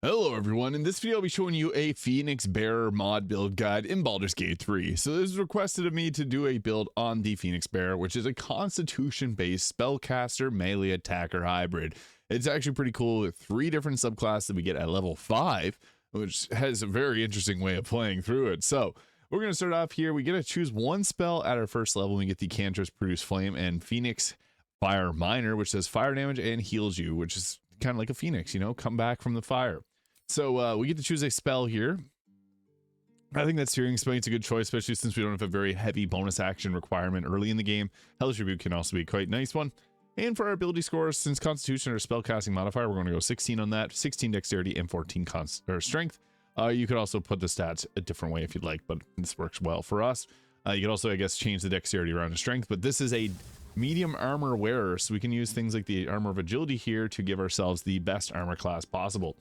Hello everyone, in this video I'll be showing you a Phoenix Bearer mod build guide in Baldur's Gate 3. So this is requested of me to do a build on the Phoenix Bearer, which is a constitution based spellcaster melee attacker hybrid. It's actually pretty cool with 3 different subclasses that we get at level 5, which has a very interesting way of playing through it. So we're going to start off here. We get to choose one spell at our first level. We get the Cantress Produce Flame and Phoenix Fire Minor, which does fire damage and heals you, which is kind of like a phoenix, you know, come back from the fire. So we get to choose a spell here. I think that Searing Smite's a good choice, especially since we don't have a very heavy bonus action requirement early in the game. Hellish Rebuke can also be quite a nice one. And for our ability scores, since Constitution or spellcasting modifier, we're going to go 16 on that, 16 Dexterity and 14 Strength. You could also put the stats a different way if you'd like, but this works well for us. You could also, I guess, change the Dexterity around to Strength, but this is a medium armor wearer, so we can use things like the Armor of Agility here to give ourselves the best armor class possible.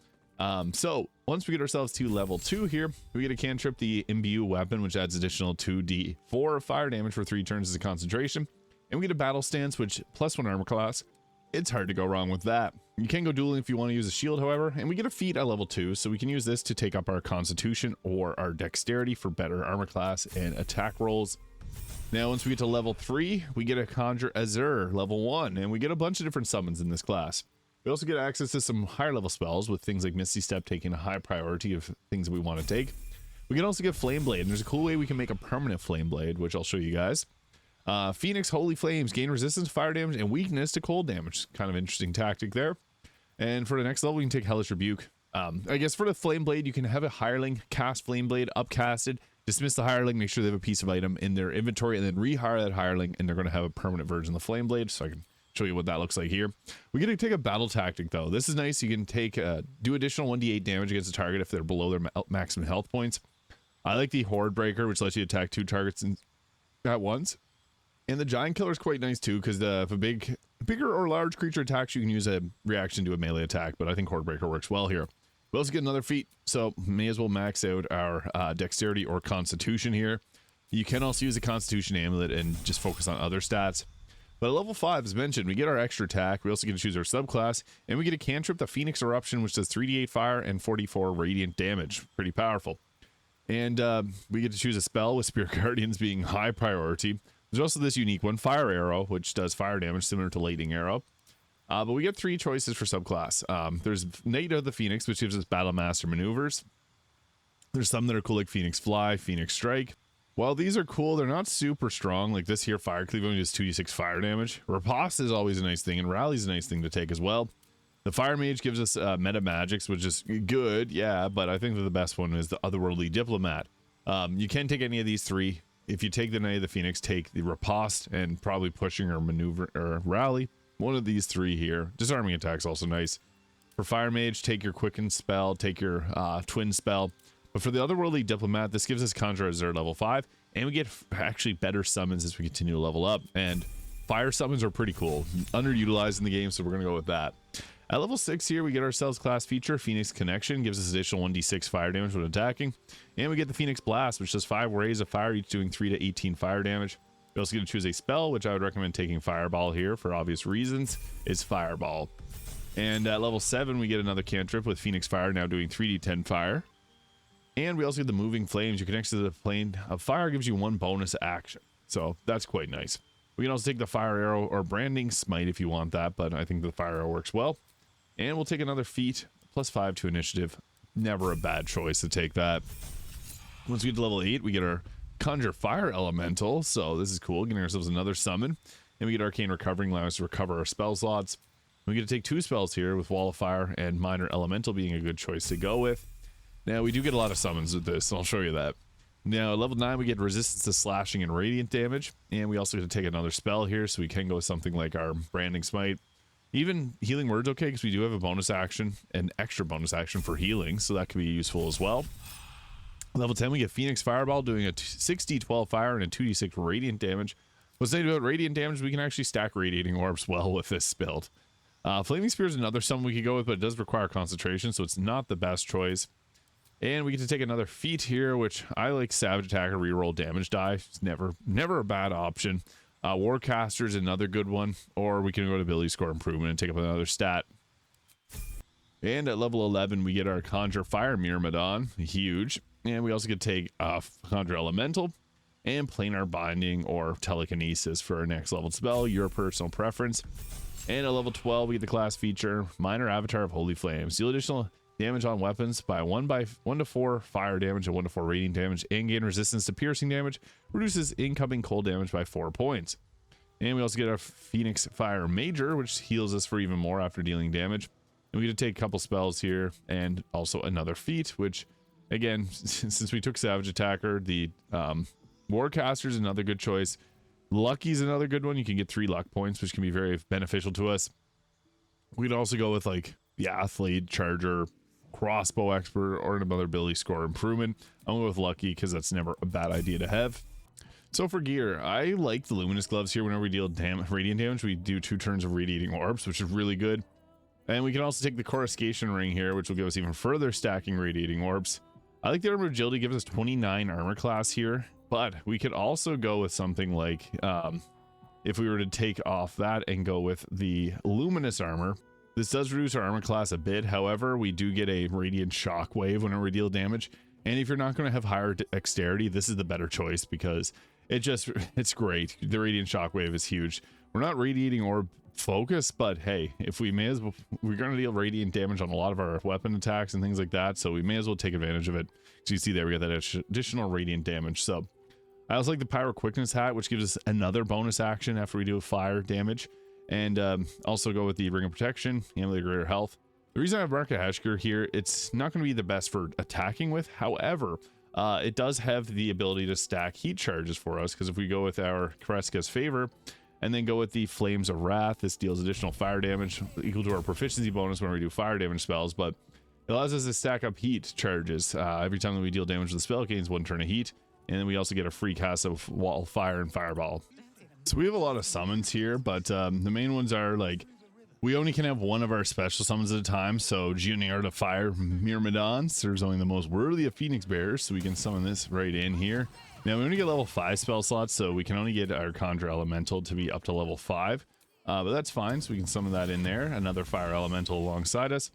So once we get ourselves to level 2 here, we get a cantrip, the Imbue weapon, which adds additional 2d4 of fire damage for 3 turns as a concentration, and we get a battle stance, which plus 1 armor class. It's hard to go wrong with that. You can go dueling if you want to use a shield, however, and we get a feat at level 2, so we can use this to take up our constitution or our dexterity for better armor class and attack rolls. Now once we get to level 3, we get a Conjure Azure level 1, and we get a bunch of different summons in this class. We also get access to some higher level spells with things like Misty Step taking a high priority of things that we want to take. We can also get Flame Blade, and there's a cool way we can make a permanent Flame Blade, which I'll show you guys. Phoenix Holy Flames gain resistance to fire damage and weakness to cold damage. Kind of interesting tactic there. And for the next level, we can take Hellish Rebuke. I guess for the Flame Blade, you can have a hireling cast Flame Blade upcasted, dismiss the hireling, make sure they have a piece of item in their inventory, and then rehire that hireling, and they're going to have a permanent version of the Flame Blade. So I can show you what that looks like here. We get to take a battle tactic though. This is nice. You can take do additional 1d8 damage against a target if they're below their maximum health points. I like the Horde Breaker, which lets you attack 2 targets at once. And the Giant Killer is quite nice too, because if a bigger or large creature attacks, you can use a reaction to a melee attack, but I think Horde Breaker works well here. We also get another feat, so may as well max out our dexterity or constitution here. You can also use a constitution amulet and just focus on other stats. But at level 5, as mentioned, we get our extra attack. We also get to choose our subclass, and we get a cantrip, the Phoenix Eruption, which does 3d8 fire and 44 radiant damage. Pretty powerful. And we get to choose a spell with Spirit Guardians being high priority. There's also this unique one, Fire Arrow, which does fire damage similar to Lightning Arrow. But we get 3 choices for subclass. There's Knight of the Phoenix, which gives us Battle Master maneuvers. There's some that are cool like Phoenix Fly, Phoenix Strike. While these are cool, they're not super strong. Like this here, Fire Cleave only does 2d6 fire damage. Riposte is always a nice thing, and Rally's a nice thing to take as well. The Fire Mage gives us Meta Magics, which is good, yeah, but I think that the best one is the Otherworldly Diplomat. You can take any of these 3. If you take the Knight of the Phoenix, take the Riposte and probably Pushing or Maneuver or Rally. One of these 3 here. Disarming Attack's also nice. For Fire Mage, take your Quicken spell, take your Twin spell. But for the Otherworldly Diplomat, this gives us Conjure Azure level 5, and we get actually better summons as we continue to level up. And fire summons are pretty cool, underutilized in the game, so we're going to go with that. At level 6 here, we get ourselves class feature, Phoenix Connection, gives us additional 1d6 fire damage when attacking. And we get the Phoenix Blast, which does 5 rays of fire, each doing 3 to 18 fire damage. We also get to choose a spell, which I would recommend taking Fireball here for obvious reasons. It's Fireball. And at level 7, we get another cantrip with Phoenix Fire, now doing 3d10 fire. And we also get the Moving Flames. You connect to the plane of fire, gives you 1 bonus action. So that's quite nice. We can also take the Fire Arrow or Branding Smite if you want that, but I think the Fire Arrow works well. And we'll take another feat, plus 5 to initiative. Never a bad choice to take that. Once we get to level 8, we get our Conjure Fire Elemental. So this is cool, getting ourselves another summon. And we get Arcane Recovering, allowing us to recover our spell slots. We get to take 2 spells here, with Wall of Fire and Minor Elemental being a good choice to go with. Now, we do get a lot of summons with this, and I'll show you that. Now, at level 9, we get resistance to slashing and radiant damage, and we also get to take another spell here, so we can go with something like our Branding Smite. Even Healing Word's okay, because we do have a bonus action, an extra bonus action for healing, so that could be useful as well. Level 10, we get Phoenix Fireball, doing a 6d12 fire and a 2d6 radiant damage. What's nice about radiant damage, we can actually stack Radiating Orbs well with this build. Flaming Spear is another summon we could go with, but it does require concentration, so it's not the best choice. And we get to take another feat here, which I like Savage Attacker reroll damage die. It's never a bad option. Warcaster is another good one, or we can go to Ability Score Improvement and take up another stat. And at level 11, we get our Conjure Fire Myrmidon, huge. And we also get to take Conjure Elemental and Planar Binding or Telekinesis for our next level spell, your personal preference. And at level 12, we get the class feature, Minor Avatar of Holy Flames. Deal additional damage on weapons by 1 to 4 fire damage and 1 to 4 radiant damage, and gain resistance to piercing damage. Reduces incoming cold damage by 4 points. And we also get our Phoenix Fire Major, which heals us for even more after dealing damage. And we get to take a couple spells here and also another feat, which again, since we took Savage Attacker, the Warcaster is another good choice. Lucky's another good one. You can get 3 luck points, which can be very beneficial to us. We'd also go with like the Athlete, Charger, Crossbow Expert, or another ability score improvement. I'm going to go with Lucky because that's never a bad idea to have. So for gear, I like the Luminous Gloves here. Whenever we deal radiant damage, we do 2 turns of Radiating Orbs, which is really good. And we can also take the Coruscation Ring here, which will give us even further stacking Radiating Orbs. I like the Armor Agility, gives us 29 armor class here. But we could also go with something like, if we were to take off that and go with the Luminous Armor, this does reduce our armor class a bit. However, we do get a Radiant Shockwave whenever we deal damage. And if you're not going to have higher dexterity, this is the better choice because it's great. The Radiant Shockwave is huge. We're not Radiating Orb focused, but hey, if we may as well, we're going to deal radiant damage on a lot of our weapon attacks and things like that. So we may as well take advantage of it. So you see there, we got that additional radiant damage. So I also like the Pyro Quickness hat, which gives us another bonus action after we do fire damage. And also go with the Ring of Protection, Amulet of Greater Health. The reason I have Marka Hashker here, it's not going to be the best for attacking with. However, it does have the ability to stack heat charges for us, because if we go with our Kreska's Favor and then go with the Flames of Wrath, this deals additional fire damage equal to our proficiency bonus when we do fire damage spells, but it allows us to stack up heat charges. Every time that we deal damage with the spell, it gains 1 turn of heat. And then we also get a free cast of Wall Fire and Fireball. So we have a lot of summons here, but the main ones are like, we only can have 1 of our special summons at a time. So Junior to Fire Myrmidon serves only the most worthy of Phoenix Bearers, so we can summon this right in here. Now we only get level 5 spell slots, so we can only get our Conjure Elemental to be up to level 5. But that's fine, so we can summon that in there. Another Fire Elemental alongside us.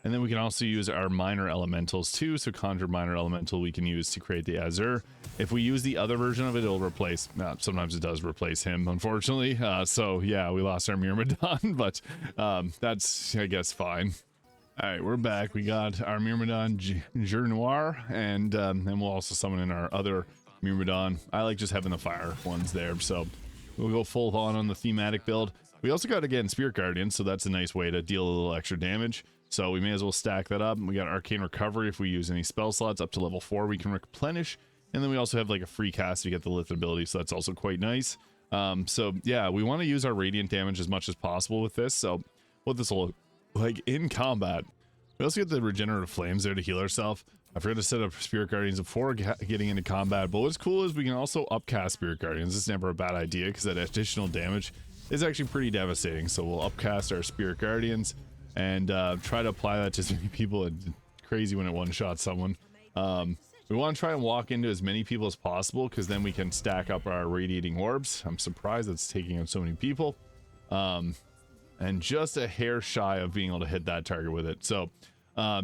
And then we can also use our Minor Elementals too. So Conjure Minor Elemental we can use to create the Azure. If we use the other version of it, it'll replace, sometimes it does replace him, unfortunately. So yeah, we lost our Myrmidon, but that's, I guess, fine. All right, we're back. We got our Myrmidon Jour Noir, and then we'll also summon in our other Myrmidon. I like just having the fire ones there, so we'll go full on the thematic build. We also got, again, Spirit Guardian, so that's a nice way to deal a little extra damage. So we may as well stack that up. We got Arcane Recovery. If we use any spell slots up to level 4, we can replenish. And then we also have like a free cast to get the Lift ability, so that's also quite nice. So yeah, we want to use our radiant damage as much as possible with this. So what this will look like in combat. We also get the Regenerative Flames there to heal ourselves. I forgot to set up Spirit Guardians before getting into combat, but what's cool is we can also upcast Spirit Guardians. It's never a bad idea because that additional damage is actually pretty devastating. So we'll upcast our Spirit Guardians and try to apply that to as many people. It's crazy when it one-shots someone. We want to try and walk into as many people as possible, because then we can stack up our Radiating Orbs. I'm surprised it's taking out so many people. And just a hair shy of being able to hit that target with it. So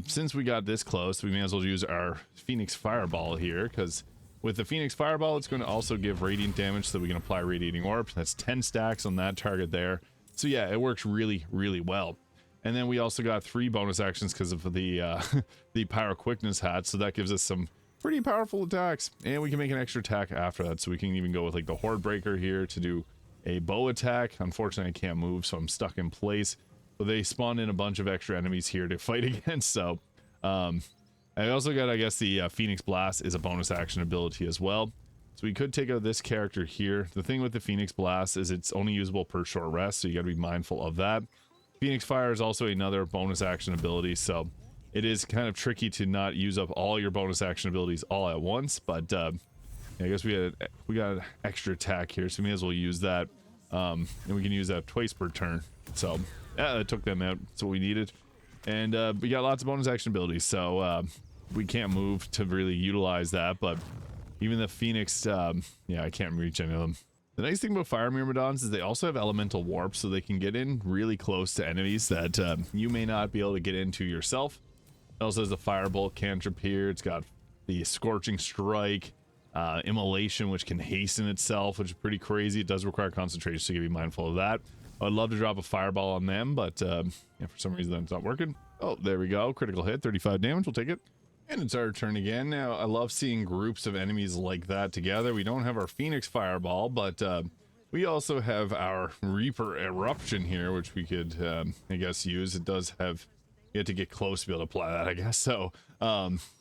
since we got this close, we may as well use our Phoenix Fireball here, because with the Phoenix Fireball, it's going to also give radiant damage, so that we can apply Radiating Orbs. That's 10 stacks on that target there. So yeah, it works really, really well. And then we also got 3 bonus actions because of the the Pyro Quickness hat, so that gives us some pretty powerful attacks. And we can make an extra attack after that, so we can even go with like the Horde Breaker here to do a bow attack. Unfortunately, I can't move, so I'm stuck in place. But they spawn in a bunch of extra enemies here to fight against. So I also got, I guess, the Phoenix Blast is a bonus action ability as well. So we could take out this character here. The thing with the Phoenix Blast is it's only usable per short rest, so you got to be mindful of that. Phoenix Fire is also another bonus action ability, so it is kind of tricky to not use up all your bonus action abilities all at once. But I guess we got an extra attack here, so we may as well use that. And we can use that twice per turn. So yeah, that took them out. That's what we needed. And we got lots of bonus action abilities, so we can't move to really utilize that. But even the Phoenix, yeah, I can't reach any of them. The nice thing about fire myrmidons is they also have elemental warp, so they can get in really close to enemies that you may not be able to get into yourself. It also has a firebolt cantrip here. It's got the scorching strike, immolation, which can hasten itself, which is pretty crazy. It does require concentration, so you can be mindful of that. I'd love to drop a fireball on them, but yeah, for some reason it's not working. Oh, there we go. Critical hit, 35 damage. We'll take it. And it's our turn again. Now, I love seeing groups of enemies like that together. We don't have our Phoenix Fireball, but we also have our Reaper Eruption here, which we could, I guess, use. It does have, you have to get close to be able to apply that, I guess. So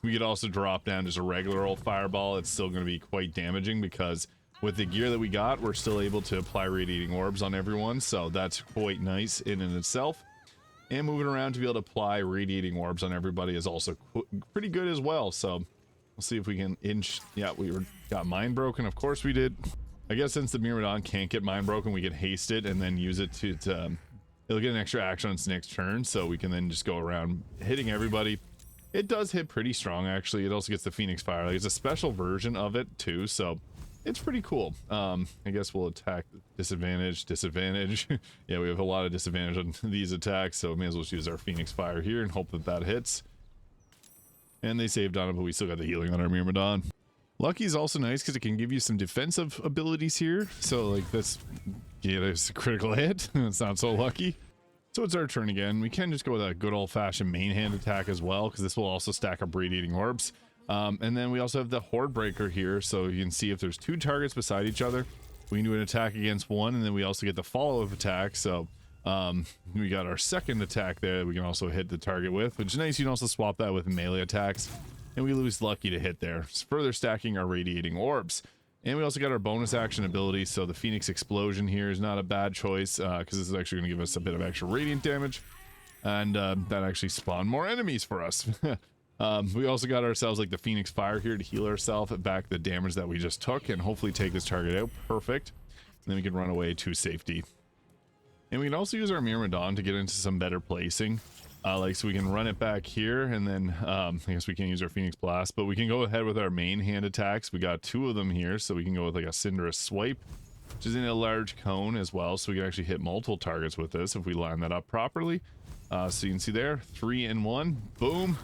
we could also drop down just a regular old Fireball. It's still going to be quite damaging because with the gear that we got, we're still able to apply Radiating Orbs on everyone. So that's quite nice in and itself. And moving around to be able to apply Radiating Orbs on everybody is also pretty good as well. So we'll see if we can inch. Yeah, got Mind Broken. Of course we did. I guess since the Myrmidon can't get Mind Broken, we can haste it and then use it to it'll get an extra action on its next turn. So we can then just go around hitting everybody. It does hit pretty strong, actually. It also gets the Phoenix Fire. Like, it's a special version of it too. So it's pretty cool. I guess we'll attack disadvantage. Yeah, we have a lot of disadvantage on these attacks, so we may as well just use our Phoenix Fire here and hope that that hits. And they saved on it, but we still got the healing on our Myrmidon. Lucky is also nice because it can give you some defensive abilities here. So like this, yeah, there's a critical hit. It's not so lucky. So it's our turn again. We can just go with a good old-fashioned main hand attack as well, because this will also stack up Radiating Orbs. And then we also have the Horde Breaker here, so you can see if there's two targets beside each other, we can do an attack against one, and then we also get the follow-up attack. So we got our second attack there that we can also hit the target with, which is nice. You can also swap that with melee attacks, and we lose Lucky to hit there, further stacking our Radiating Orbs. And we also got our bonus action ability, so the Phoenix Explosion here is not a bad choice, because this is actually going to give us a bit of extra radiant damage, and that actually spawned more enemies for us. We also got ourselves like the Phoenix Fire here to heal ourselves back the damage that we just took and hopefully take this target out. Perfect. And then we can run away to safety. And we can also use our Myrmidon to get into some better placing. So we can run it back here, and then I guess we can't use our Phoenix Blast, but we can go ahead with our main hand attacks. We got two of them here, so we can go with like a Cinderous Swipe, which is in a large cone as well, so we can actually hit multiple targets with this if we line that up properly. So you can see there, 3 in 1, boom.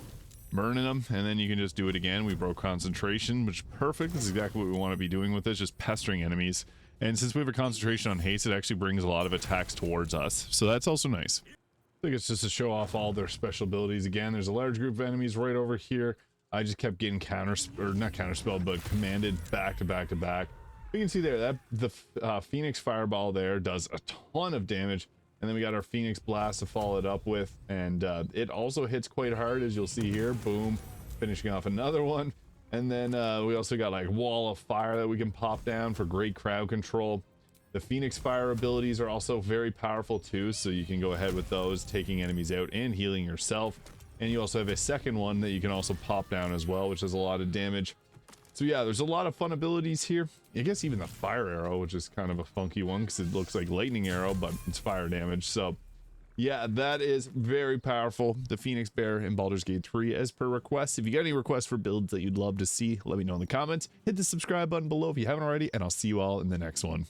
Burning them, and then you can just do it again. We broke concentration, which is perfect. This is exactly what we want to be doing with this, just pestering enemies. And since we have a concentration on haste, it actually brings a lot of attacks towards us, so that's also nice. I think it's just to show off all their special abilities. Again, there's a large group of enemies right over here. I just kept getting not counterspelled, but commanded back to back to back. You can see there that the Phoenix Fireball there does a ton of damage. And then we got our Phoenix Blast to follow it up with, and it also hits quite hard, as you'll see here. Boom, finishing off another one. And then we also got like Wall of Fire that we can pop down for great crowd control. The Phoenix Fire abilities are also very powerful too, so you can go ahead with those, taking enemies out and healing yourself. And you also have a second one that you can also pop down as well, which does a lot of damage. So yeah, there's a lot of fun abilities here. I guess even the Fire Arrow, which is kind of a funky one because it looks like Lightning Arrow, but it's fire damage. So yeah, that is very powerful. The Phoenix Bear in Baldur's Gate 3 as per request. If you got any requests for builds that you'd love to see, let me know in the comments. Hit the subscribe button below if you haven't already, and I'll see you all in the next one.